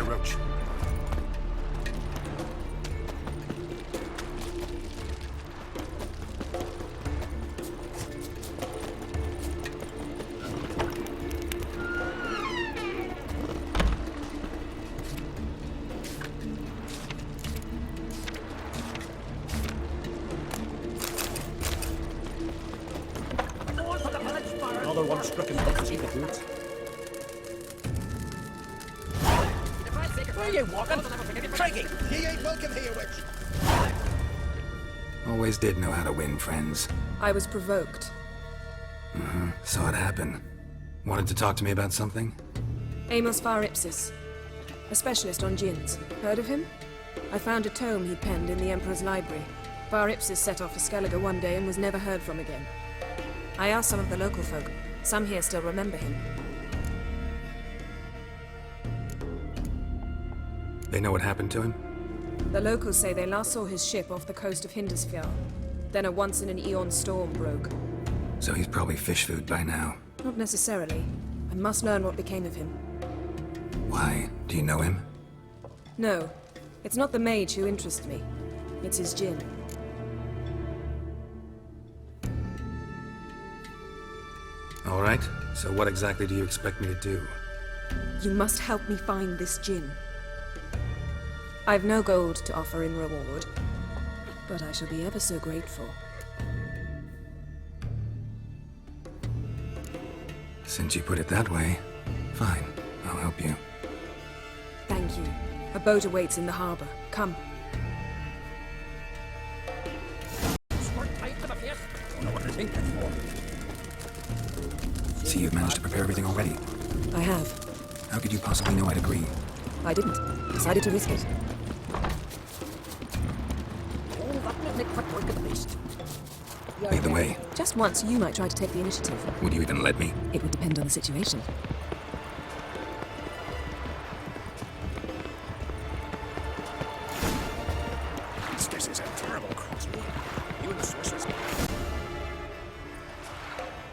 Roach. Another one struck in the butt, the boots. Where are you walking? Craigie, ye ain't welcome here, witch. Always did know how to win friends. I was provoked. Saw it happen. Wanted to talk to me about something? Amos, a specialist on djinns. Heard of him? I found a tome he'd penned in the Emperor's library. Var-Ipsis set off for Skellige one day and was never heard from again. I asked some of the local folk. Some here still remember him. They know what happened to him? The locals say they last saw his ship off the coast of Hindisfjall. Then a once-in-an-eon storm broke. So he's probably fish food by now. Not necessarily. I must learn what became of him. Why? Do you know him? No. It's not the mage who interests me. It's his djinn. All right. So what exactly do you expect me to do? You must help me find this djinn. I've no gold to offer in reward, but I shall be ever so grateful. Since you put it that way, fine. I'll help you. Thank you. A boat awaits in the harbor. Come. See, you've managed to prepare everything already. I have. How could you possibly know I'd agree? I didn't. Decided to risk it. Lead the way. Just once, you might try to take the initiative. Would you even let me? It would depend on the situation. This is a terrible crossway. You and the sorceress.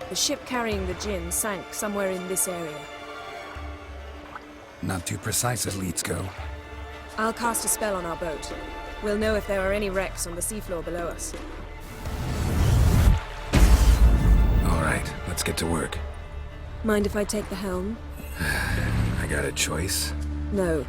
The ship carrying the djinn sank somewhere in this area. Not too precise as leads go. I'll cast a spell on our boat. We'll know if there are any wrecks on the seafloor below us. All right, let's get to work. Mind if I take the helm? I got a choice. No.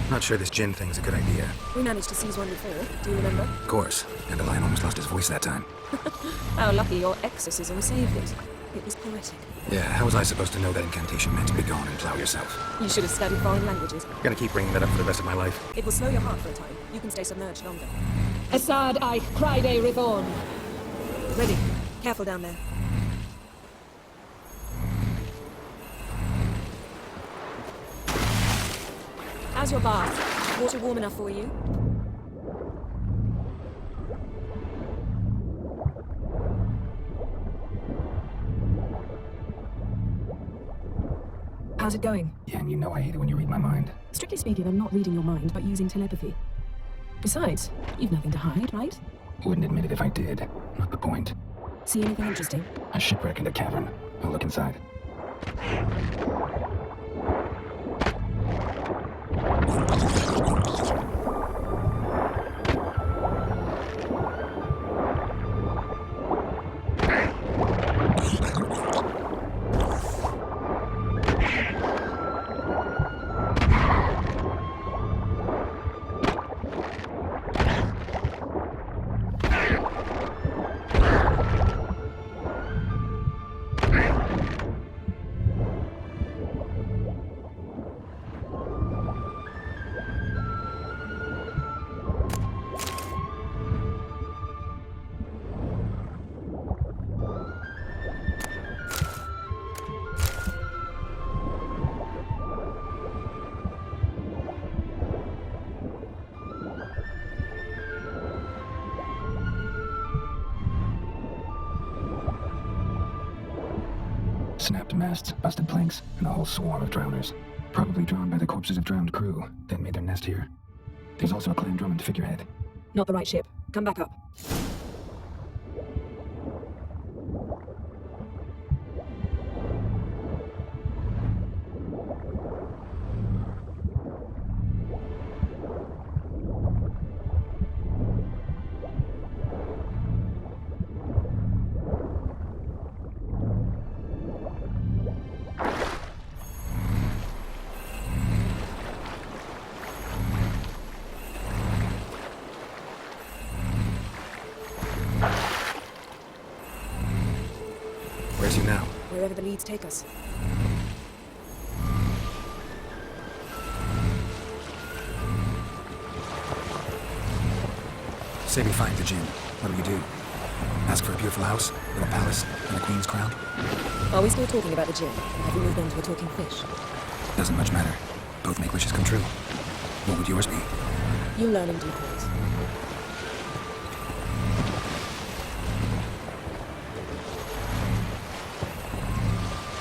Not sure this djinn thing's a good idea. We managed to seize one before, do you remember? Of course. And the lion almost lost his voice that time. How lucky your exorcism saved it. It was poetic. Yeah, how was I supposed to know that incantation meant be gone and plow yourself? You should have studied foreign languages. Gonna keep bringing that up for the rest of my life. It will slow your heart for a time. You can stay submerged longer. Assad I Cried Rithorn. Ready. Careful down there. How's your bath? Water warm enough for you? How's it going? Yeah, and you know I hate it when you read my mind. Strictly speaking, I'm not reading your mind, but using telepathy. Besides, you've nothing to hide, right? Wouldn't admit it if I did. Not the point. See anything interesting? A shipwreck in a cavern. I'll look inside. Snapped masts, busted planks, and a whole swarm of drowners. Probably drawn by the corpses of drowned crew, then made their nest here. There's also a clan Drummond figurehead. Not the right ship. Come back up. to now? Wherever the leads take us. Say we find the Jinn. What do we do? Ask for a beautiful house, with a palace, and a queen's crown? Are we still talking about the Jinn? Have we moved on to a talking fish? Doesn't much matter. Both make wishes come true. What would yours be? You'll learn in due course.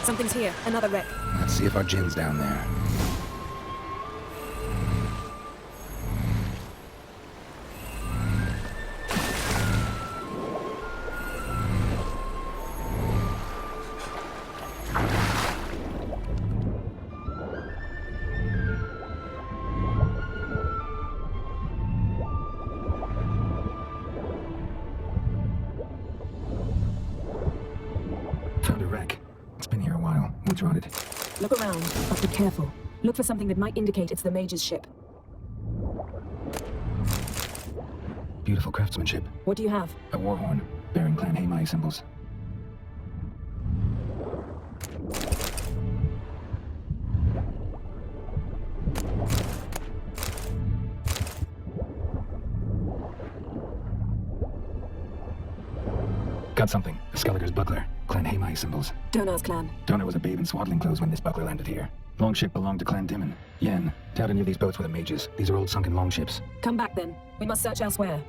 Something's here. Another wreck. Let's see if our Jinn's down there. Found a wreck. It's been here a while. What's rotted? Look around, but be careful. Look for something that might indicate it's the mage's ship. Beautiful craftsmanship. What do you have? A war horn, bearing Clan Hamai symbols. Got something. A Skelliger's buckler. Clan Hamai symbols. Donar's clan. Donar was a babe in swaddling clothes when this buckler landed here. Longship belonged to Clan Dimon. Yen. Doubt any of these boats were the mages. These are old sunken longships. Come back then. We must search elsewhere.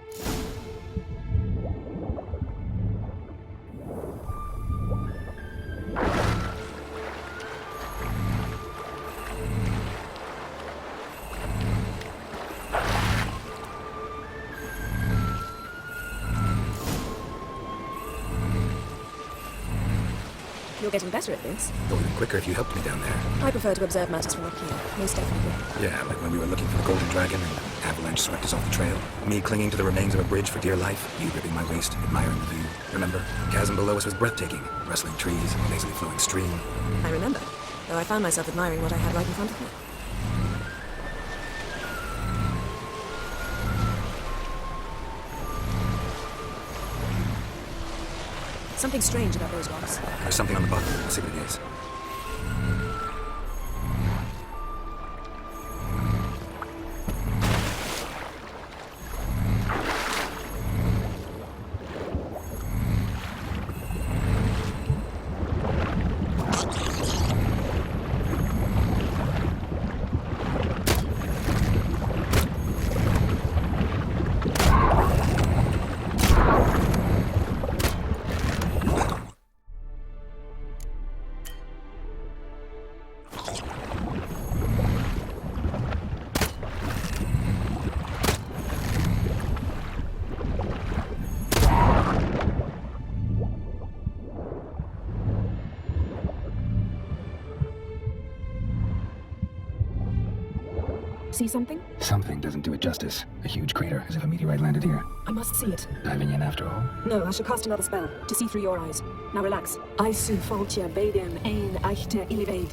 You're getting better at this. It would have been quicker if you helped me down there. I prefer to observe matters from up here. Most definitely. Yeah, like when we were looking for the Golden Dragon and an avalanche swept us off the trail. Me clinging to the remains of a bridge for dear life. You gripping my waist, admiring the view. Remember? The chasm below us was breathtaking. Rustling trees, a lazily flowing stream. I remember, though I found myself admiring what I had right in front of me. Something strange about those rocks. There's something on the bottom. Let's see what it is. See something? Something doesn't do it justice. A huge crater, as if a meteorite landed here. I must see it. Diving in after all. No, I shall cast another spell, to see through your eyes. Now relax. I su faltia bedem ein echte illivaid.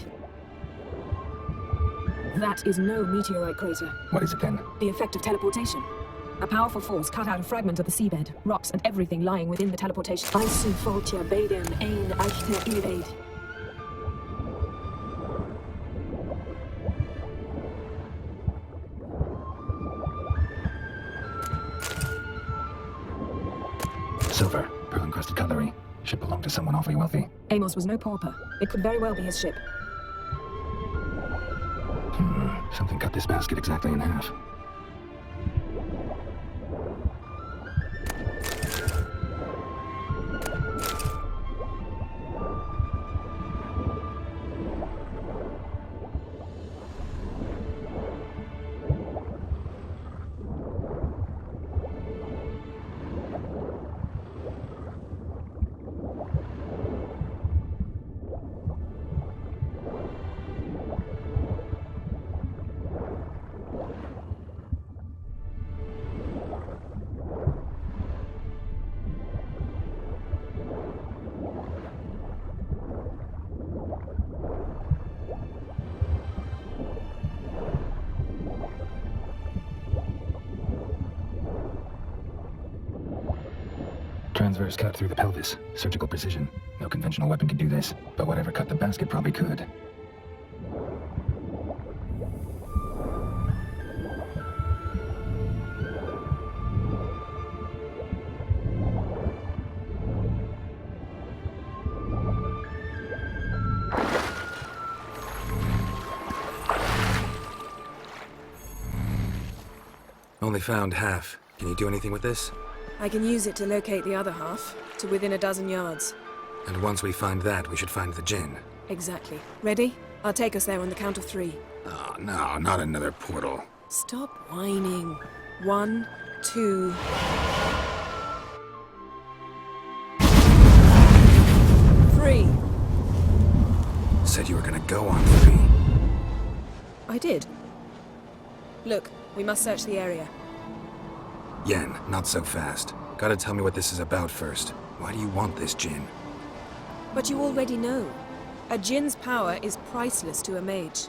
That is no meteorite crater. What is it then? The effect of teleportation. A powerful force cut out a fragment of the seabed, rocks and everything lying within the teleportation. I su faltia bedem ein echte illivaid. Silver, pearl-encrusted cutlery. Ship belonged to someone awfully wealthy. Amos was no pauper. It could very well be his ship. Something cut this basket exactly in half. Transverse cut through the pelvis. Surgical precision. No conventional weapon could do this, but whatever cut the basket probably could. Only found half. Can you do anything with this? I can use it to locate the other half, to within a dozen yards. And once we find that, we should find the gin. Exactly. Ready? I'll take us there on the count of 3. Oh, no, not another portal. Stop whining. 1, 2... Three. Said you were gonna go on 3. I did. Look, we must search the area. Yen, not so fast. Gotta tell me what this is about first. Why do you want this gin? But you already know. A djinn's power is priceless to a mage.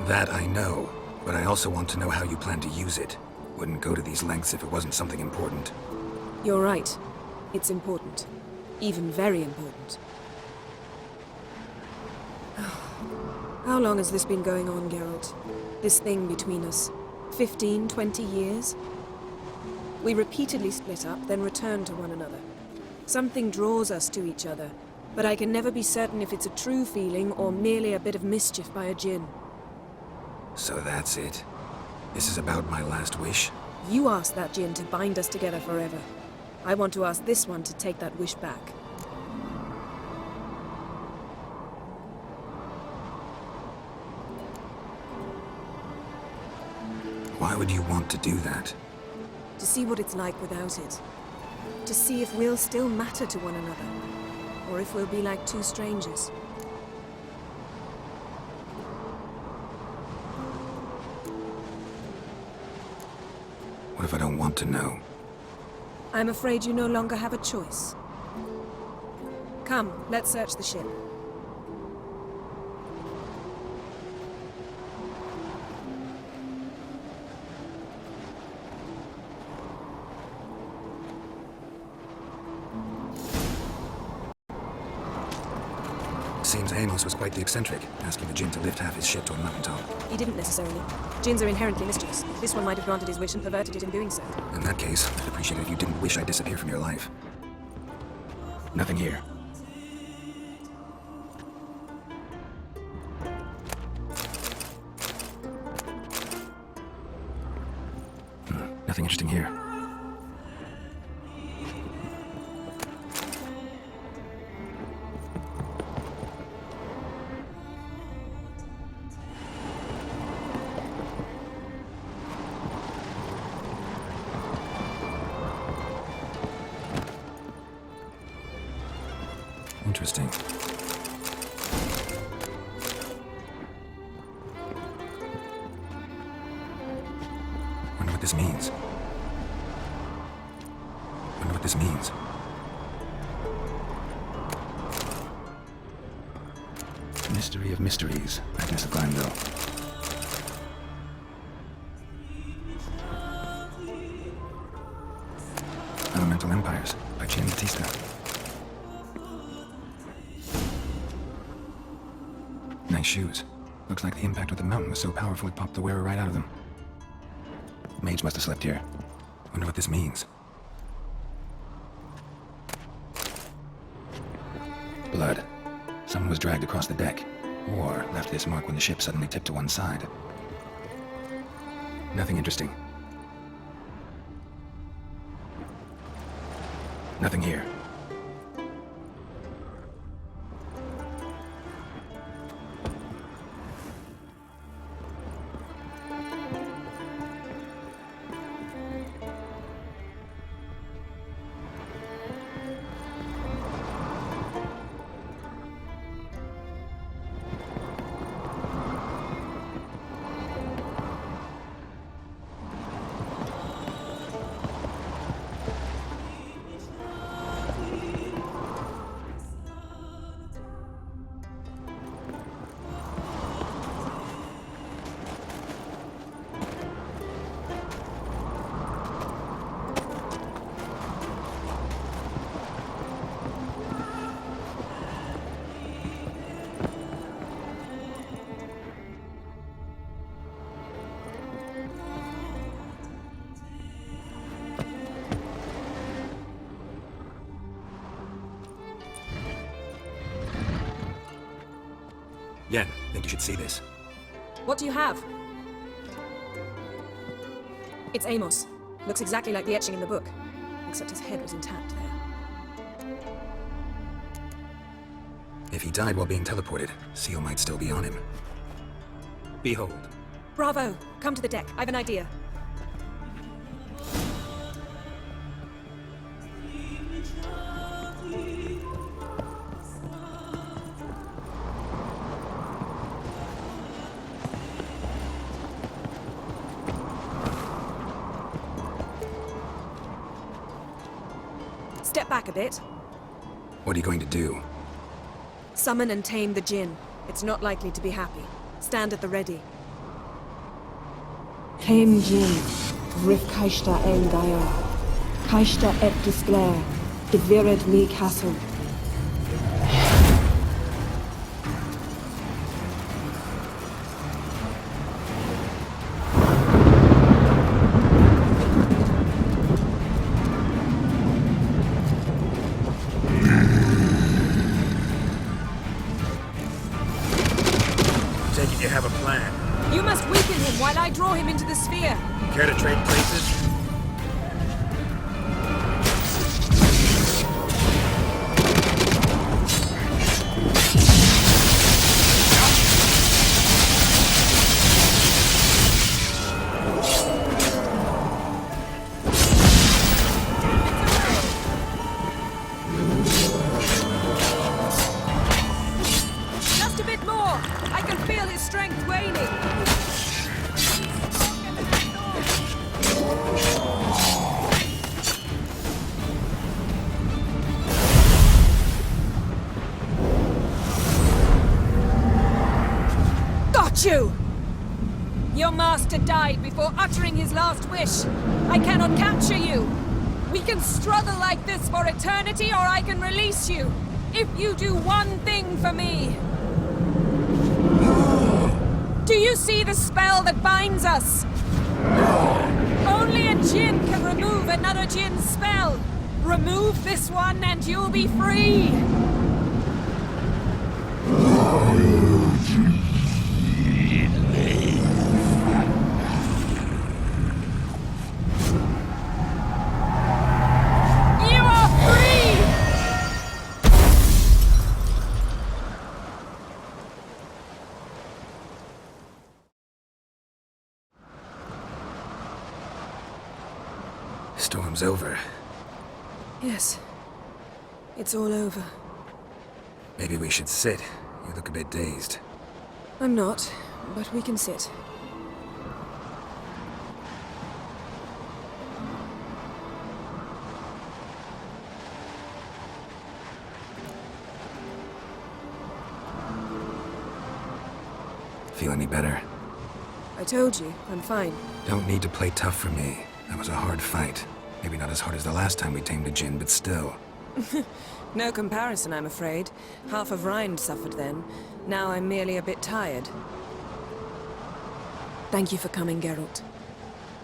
That I know, but I also want to know how you plan to use it. Wouldn't go to these lengths if it wasn't something important. You're right. It's important. Even very important. How long has this been going on, Geralt? This thing between us? 15, 20 years? We repeatedly split up, then return to one another. Something draws us to each other, but I can never be certain if it's a true feeling or merely a bit of mischief by a djinn. So that's it. This is about my last wish? You asked that djinn to bind us together forever. I want to ask this one to take that wish back. Why would you want to do that? To see what it's like without it. To see if we'll still matter to one another. Or if we'll be like two strangers. What if I don't want to know? I'm afraid you no longer have a choice. Come, let's search the ship. Seems Amos was quite the eccentric, asking the djinn to lift half his ship to a mountaintop. He didn't necessarily. Djinns are inherently mischievous. This one might have granted his wish and perverted it in doing so. In that case, I'd appreciate it if you didn't wish I'd disappear from your life. Nothing here. Nothing interesting here. Interesting. Wonder what this means. Wonder what this means. Mystery of mysteries, Agnes of Glanville. Elemental Empires by Jean Batista. Nice shoes. Looks like the impact with the mountain was so powerful it popped the wearer right out of them. Mage must have slept here. Wonder what this means. Blood. Someone was dragged across the deck, or left this mark when the ship suddenly tipped to one side. Nothing interesting. Nothing here. Yen, think you should see this. What do you have? It's Amos. Looks exactly like the etching in the book. Except his head was intact there. If he died while being teleported, Seal might still be on him. Behold. Bravo! Come to the deck. I've an idea. Step back a bit. What are you going to do? Summon and tame the Jinn. It's not likely to be happy. Stand at the ready. Came Jin, Rif Kaishta en Gaia, Kaishta et Disglair, Devired me castle. Take it you have a plan. You must weaken him while I draw him into the sphere. Care to trade places? Just a bit more! I can feel his strength waning! Got you! Your master died before uttering his last wish. I cannot capture you. We can struggle like this for eternity, or I can release you. If you do one thing for me. Do you see the spell that binds us? Only a Jinn can remove another Jinn's spell. Remove this one and you'll be free. You are free! Storm's over. Yes. It's all over. Maybe we should sit. You look a bit dazed. I'm not, but we can sit. Feel any better? I told you, I'm fine. Don't need to play tough for me. That was a hard fight. Maybe not as hard as the last time we tamed a Jinn, but still. No comparison, I'm afraid. Half of Rind suffered then. Now I'm merely a bit tired. Thank you for coming, Geralt.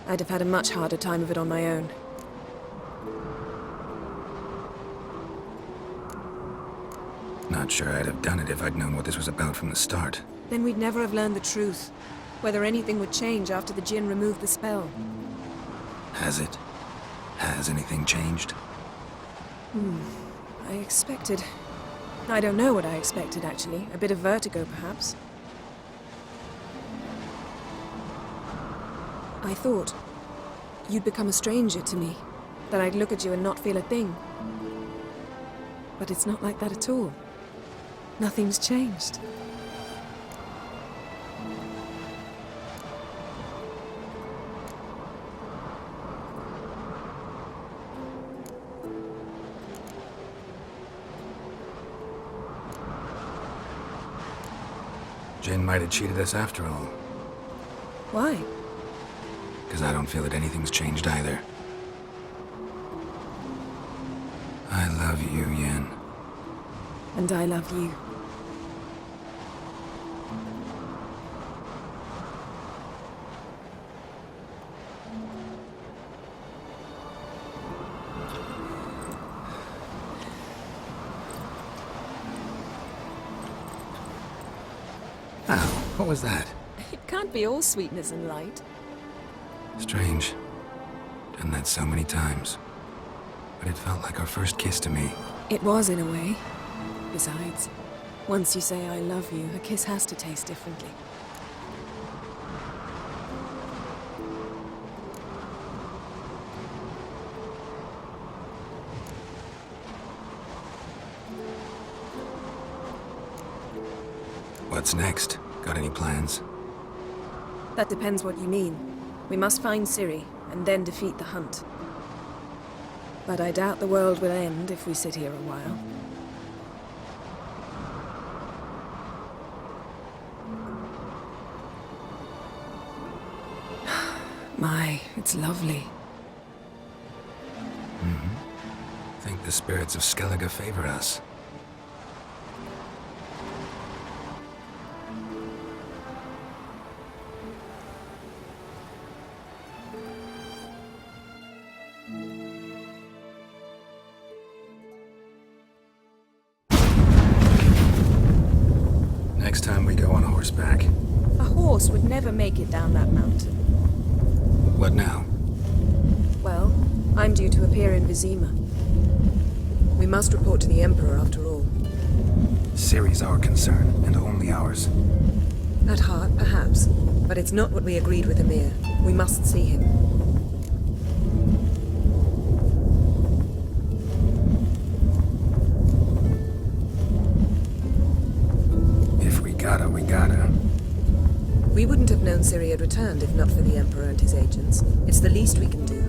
I'd have had a much harder time of it on my own. Not sure I'd have done it if I'd known what this was about from the start. Then we'd never have learned the truth. Whether anything would change after the Jinn removed the spell. Has it? Has anything changed? I expected... I don't know what I expected, actually. A bit of vertigo, perhaps. I thought you'd become a stranger to me. That I'd look at you and not feel a thing. But it's not like that at all. Nothing's changed. Jinn might have cheated us after all. Why? Because I don't feel that anything's changed either. I love you, Yen. And I love you. What was that? It can't be all sweetness and light. Strange. Done that so many times. But it felt like our first kiss to me. It was, in a way. Besides, once you say I love you, a kiss has to taste differently. What's next? Got any plans? That depends what you mean. We must find Ciri, and then defeat the hunt. But I doubt the world will end if we sit here a while. My, it's lovely. Think the spirits of Skellige favor us. Next time we go on horseback. A horse would never make it down that mountain. What now? Well, I'm due to appear in Vizima. We must report to the Emperor after all. Ciri's our concern, and only ours. At heart, perhaps. But it's not what we agreed with Emir. We must see him. If we gotta, we gotta. We wouldn't have known Ciri had returned if not for the Emperor and his agents. It's the least we can do.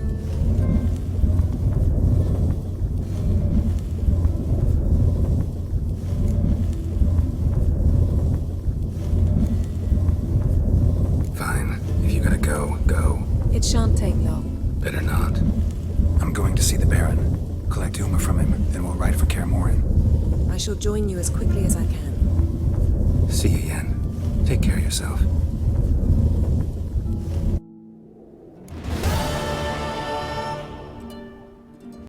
Fine. If you gotta go, go. It shan't take long. Better not. I'm going to see the Baron, collect Uma from him, then we'll ride for Kaer Morhen. I shall join you as quickly as I can. See you, Yen. Take care of yourself.